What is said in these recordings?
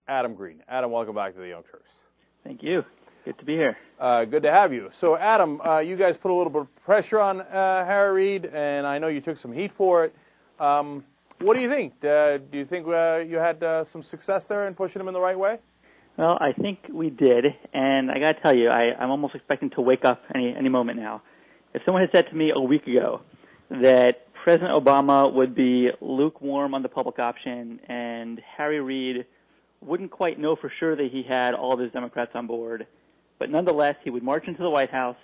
Adam Green. Adam, welcome back to the Young Turks. Thank you. Good to be here. Good to have you. So, Adam, you guys put a little bit of pressure on Harry Reid, and I know you took some heat for it. What do you think? Do you think you had some success there in pushing him in the right way? Well, I think we did, and I got to tell you, I'm almost expecting to wake up any moment now. If someone had said to me a week ago that President Obama would be lukewarm on the public option and Harry Reid wouldn't quite know for sure that he had all of his Democrats on board, but nonetheless he would march into the White House,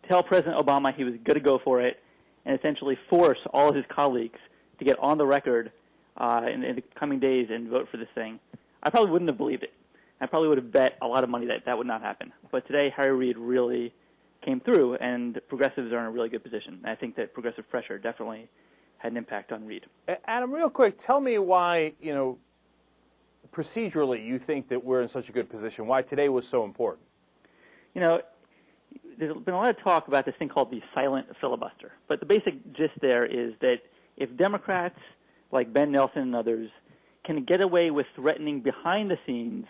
tell President Obama he was going to go for it, and essentially force all of his colleagues to get on the record in the coming days and vote for this thing, I probably wouldn't have believed it. I probably would have bet a lot of money that that would not happen. But today, Harry Reid really came through, and progressives are in a really good position. And I think that progressive pressure definitely had an impact on Reid. Adam, real quick, tell me why, procedurally you think that we're in such a good position, why today was so important. There's been a lot of talk about this thing called the silent filibuster. But the basic gist there is that if Democrats like Ben Nelson and others can get away with threatening behind the scenes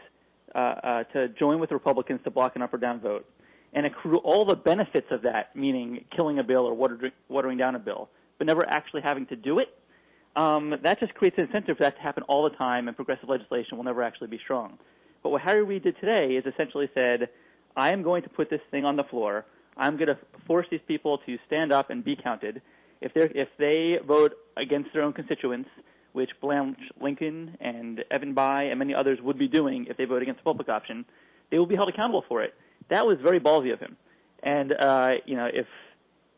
to join with Republicans to block an up or down vote and accrue all the benefits of that, meaning killing a bill or watering down a bill, but never actually having to do it, that just creates an incentive for that to happen all the time, and progressive legislation will never actually be strong. But what Harry Reid did today is essentially said, I am going to put this thing on the floor. I'm going to force these people to stand up and be counted. If they vote against their own constituents, which Blanche Lincoln and Evan Bayh and many others would be doing if they vote against the public option, they will be held accountable for it. That was very ballsy of him. And,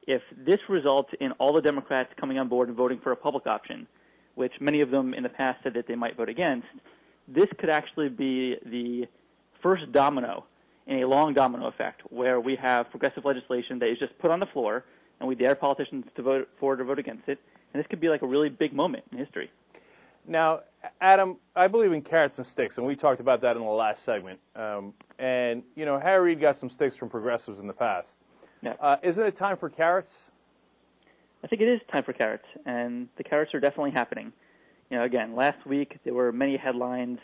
if this results in all the Democrats coming on board and voting for a public option, which many of them in the past said that they might vote against, this could actually be the first domino in a long domino effect where we have progressive legislation that is just put on the floor and we dare politicians to vote for it or vote against it. And this could be like a really big moment in history. Now, Adam, I believe in carrots and sticks, and we talked about that in the last segment. Harry Reid got some sticks from progressives in the past. Yeah. Isn't it time for carrots? I think it is time for carrots, and the carrots are definitely happening. Again, last week there were many headlines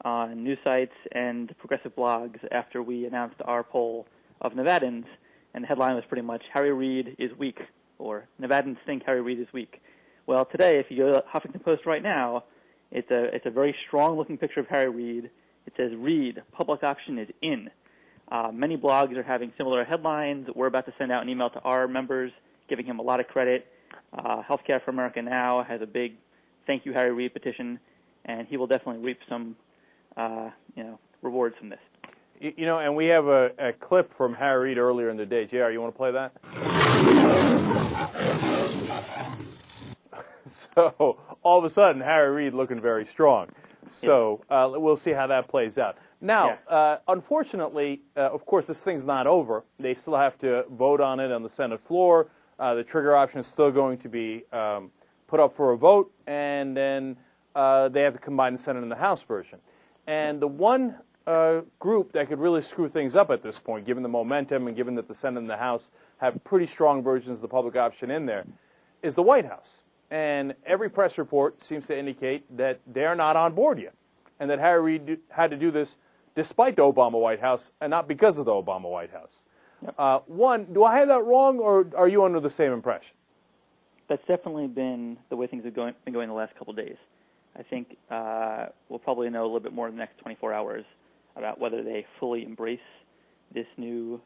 on news sites and progressive blogs after we announced our poll of Nevadans, and the headline was pretty much, Harry Reid is weak, or Nevadans think Harry Reid is weak. Well, today, if you go to Huffington Post right now, it's a very strong-looking picture of Harry Reid. It says, Reid, public option is in. Many blogs are having similar headlines. We're about to send out an email to our members giving him a lot of credit. Healthcare for America Now has a big thank you, Harry Reid petition, and he will definitely reap some rewards from this. And we have a clip from Harry Reid earlier in the day. JR, you want to play that? So, all of a sudden, Harry Reid looking very strong. So, we'll see how that plays out. Now, unfortunately, of course, this thing's not over. They still have to vote on it on the Senate floor. The trigger option is still going to be put up for a vote, and then they have to combine the Senate and the House version. And the one group that could really screw things up at this point, given the momentum and given that the Senate and the House have pretty strong versions of the public option in there, is the White House. And every press report seems to indicate that they're not on board yet, and that Harry Reid had to do this despite the Obama White House and not because of the Obama White House. Yep. One, do I have that wrong, or are you under the same impression? That's definitely been the way things have been going the last couple of days. I think we'll probably know a little bit more in the next 24 hours about whether they fully embrace this new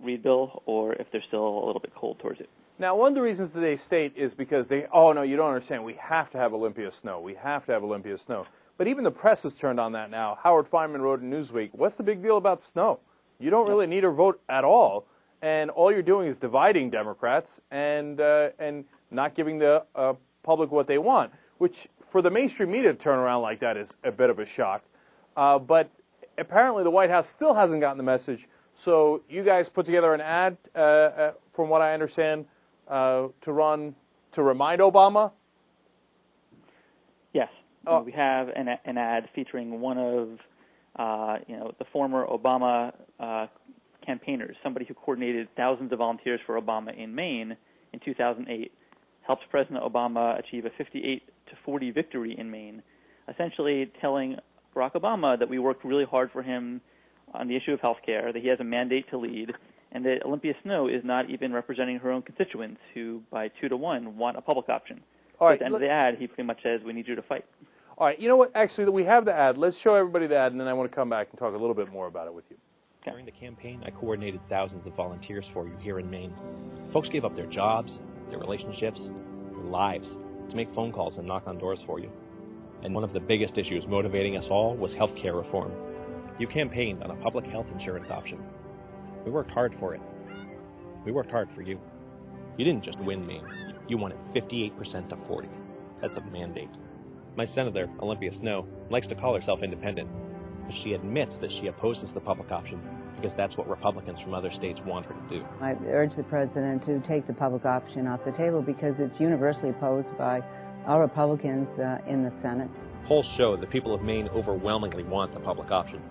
Reid bill or if they're still a little bit cold towards it. Now, one of the reasons that they state is because oh, no, you don't understand. We have to have Olympia snow. We have to have Olympia snow. But even the press has turned on that now. Howard Fineman wrote in Newsweek, what's the big deal about snow? You don't really need a vote at all, and all you're doing is dividing Democrats and not giving the public what they want, which for the mainstream media to turn around like that is a bit of a shock. But apparently the White House still hasn't gotten the message, so you guys put together an ad, from what I understand, to remind Obama? Yes. We have an ad featuring one of the former Obama campaigners, somebody who coordinated thousands of volunteers for Obama in Maine in 2008, helped President Obama achieve a 58-40 victory in Maine, essentially telling Barack Obama that we worked really hard for him on the issue of health care, that he has a mandate to lead, and that Olympia Snowe is not even representing her own constituents who, by 2-1, want a public option. All right, at the end of the ad, he pretty much says, we need you to fight. All right, you know what? Actually, we have the ad. Let's show everybody the ad, and then I want to come back and talk a little bit more about it with you. During the campaign, I coordinated thousands of volunteers for you here in Maine. Folks gave up their jobs, their relationships, their lives to make phone calls and knock on doors for you. And one of the biggest issues motivating us all was health care reform. You campaigned on a public health insurance option. We worked hard for it. We worked hard for you. You didn't just win Maine. You won it 58% to 40. That's a mandate. My senator, Olympia Snowe, likes to call herself independent, but she admits that she opposes the public option because that's what Republicans from other states want her to do. I urge the president to take the public option off the table because it's universally opposed by all Republicans in the Senate. Polls show the people of Maine overwhelmingly want the public option.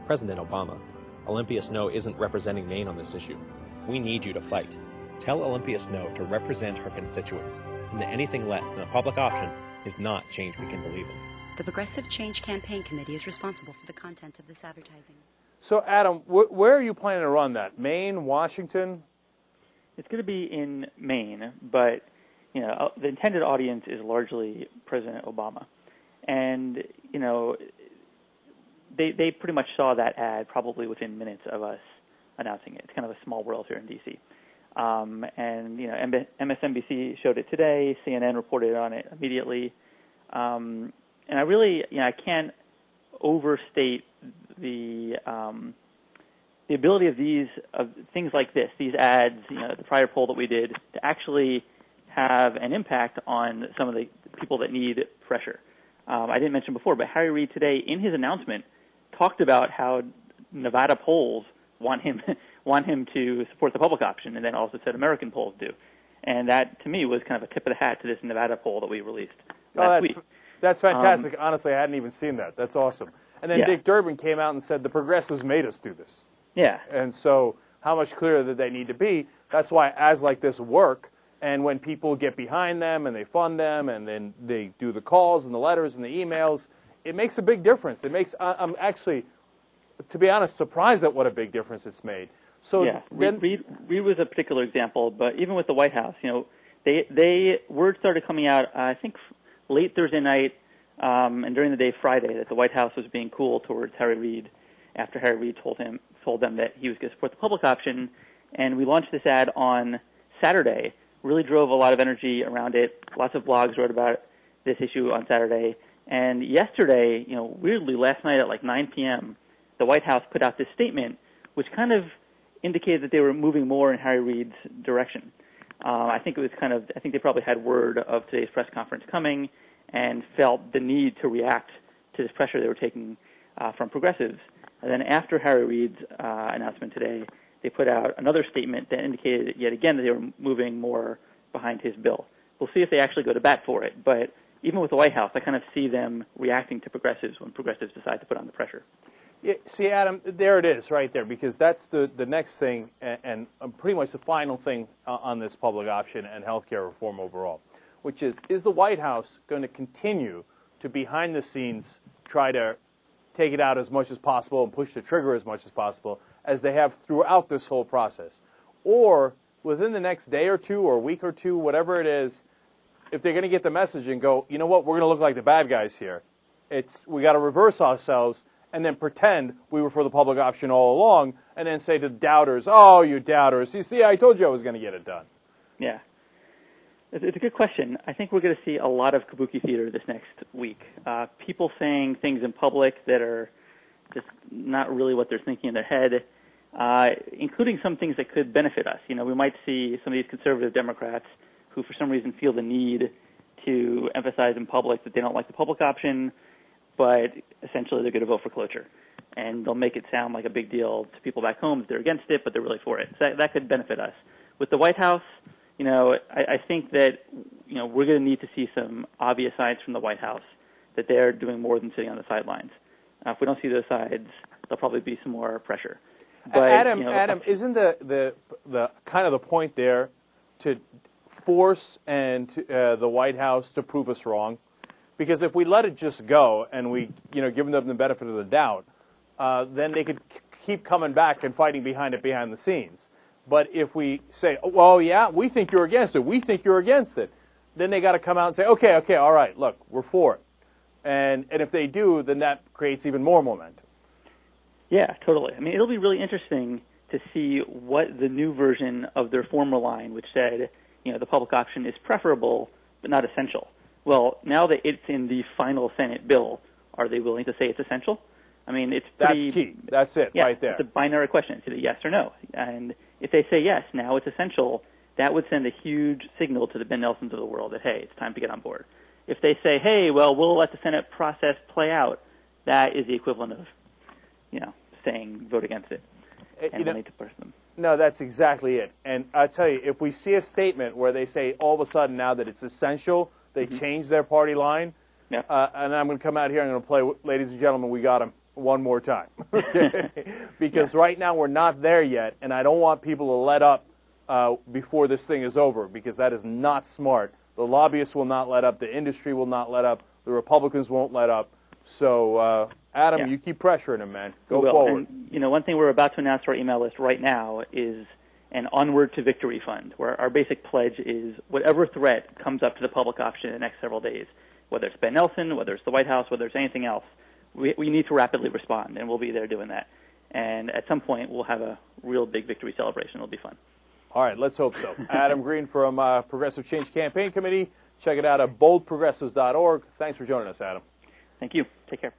President Obama, Olympia Snowe isn't representing Maine on this issue. We need you to fight. Tell Olympia Snowe to represent her constituents, and that anything less than a public option is not change we can believe in. The Progressive Change Campaign Committee is responsible for the content of this advertising. So, Adam, where are you planning to run that? Maine, Washington? It's going to be in Maine, but you know the intended audience is largely President Obama, and you know they pretty much saw that ad probably within minutes of us announcing it. It's kind of a small world here in D.C. And you know MSNBC showed it today, CNN reported on it immediately, and I really I can't overstate the ability of things like this, these ads, the prior poll that we did, to actually have an impact on some of the people that need pressure. I didn't mention before, but Harry Reid today, in his announcement, talked about how Nevada polls want him to support the public option, and then also said American polls do. And that, to me, was kind of a tip of the hat to this Nevada poll that we released last week. That's fantastic. Honestly, I hadn't even seen that. That's awesome. And then Dick Durbin came out and said the progressives made us do this. Yeah. And so how much clearer did they need to be? That's why ads like this work. And when people get behind them and they fund them and then they do the calls and the letters and the emails, it makes a big difference. I'm actually, to be honest, surprised at what a big difference it's made. So Reid was a particular example, but even with the White House, word started coming out, I think, late Thursday night and during the day Friday, that the White House was being cool towards Harry Reid after Harry Reid told them that he was going to support the public option. And we launched this ad on Saturday, really drove a lot of energy around it. Lots of blogs wrote about this issue on Saturday. And yesterday, weirdly, last night at like 9 p.m., the White House put out this statement, which kind of indicated that they were moving more in Harry Reid's direction. I think they probably had word of today's press conference coming and felt the need to react to this pressure they were taking from progressives. And then after Harry Reid's announcement today, they put out another statement that indicated yet again that they were moving more behind his bill. We'll see if they actually go to bat for it. But even with the White House, I kind of see them reacting to progressives when progressives decide to put on the pressure. Yeah, see, Adam, there it is right there, because that's the next thing and pretty much the final thing on this public option and health care reform overall, which is the White House going to continue to behind the scenes try to take it out as much as possible and push the trigger as much as possible as they have throughout this whole process? Or within the next day or two or a week or two, whatever it is, if they're going to get the message and go, you know what, we're going to look like the bad guys here. We got to reverse ourselves and then pretend we were for the public option all along, and then say to the doubters, oh, you doubters, you see, I told you I was going to get it done. Yeah. It's a good question. I think we're going to see a lot of kabuki theater this next week. People saying things in public that are just not really what they're thinking in their head, including some things that could benefit us. We might see some of these conservative Democrats who for some reason feel the need to emphasize in public that they don't like the public option, but essentially they're going to vote for cloture. And they'll make it sound like a big deal to people back home that they're against it, but they're really for it. So that could benefit us. With the White House, I think that, we're going to need to see some obvious signs from the White House that they're doing more than sitting on the sidelines. If we don't see those sides, there'll probably be some more pressure. But, Adam, isn't the kind of the point there to force the White House to prove us wrong? Because if we let it just go and we, give them the benefit of the doubt, then they could keep coming back and fighting behind the scenes. But if we say, well, yeah, we think you're against it, we think you're against it, then they got to come out and say, okay, all right, look, we're for it. And if they do, then that creates even more momentum. Yeah, totally. I mean, it'll be really interesting to see what the new version of their former line, which said, the public option is preferable but not essential. Well, now that it's in the final Senate bill, are they willing to say it's essential? I mean, it's pretty... That's key. That's it, right there. It's a binary question. It's either yes or no. And if they say yes, now it's essential, that would send a huge signal to the Ben Nelsons of the world that, hey, it's time to get on board. If they say, hey, well, we'll let the Senate process play out, that is the equivalent of, saying vote against it. And we'll need to push them. No, that's exactly it. And I tell you, if we see a statement where they say all of a sudden now that it's essential, they change their party line, and I'm going to come out here and I'm going to play, ladies and gentlemen, we got them one more time. Okay? Because right now we're not there yet, and I don't want people to let up before this thing is over, because that is not smart. The lobbyists will not let up. The industry will not let up. The Republicans won't let up. So, Adam, you keep pressuring them, man. Go forward. And, one thing we're about to announce to our email list right now is an Onward to Victory Fund, where our basic pledge is whatever threat comes up to the public option in the next several days, whether it's Ben Nelson, whether it's the White House, whether it's anything else, we need to rapidly respond, and we'll be there doing that. And at some point, we'll have a real big victory celebration. It'll be fun. All right, let's hope so. Adam Green from Progressive Change Campaign Committee. Check it out at boldprogressives.org. Thanks for joining us, Adam. Thank you. Take care.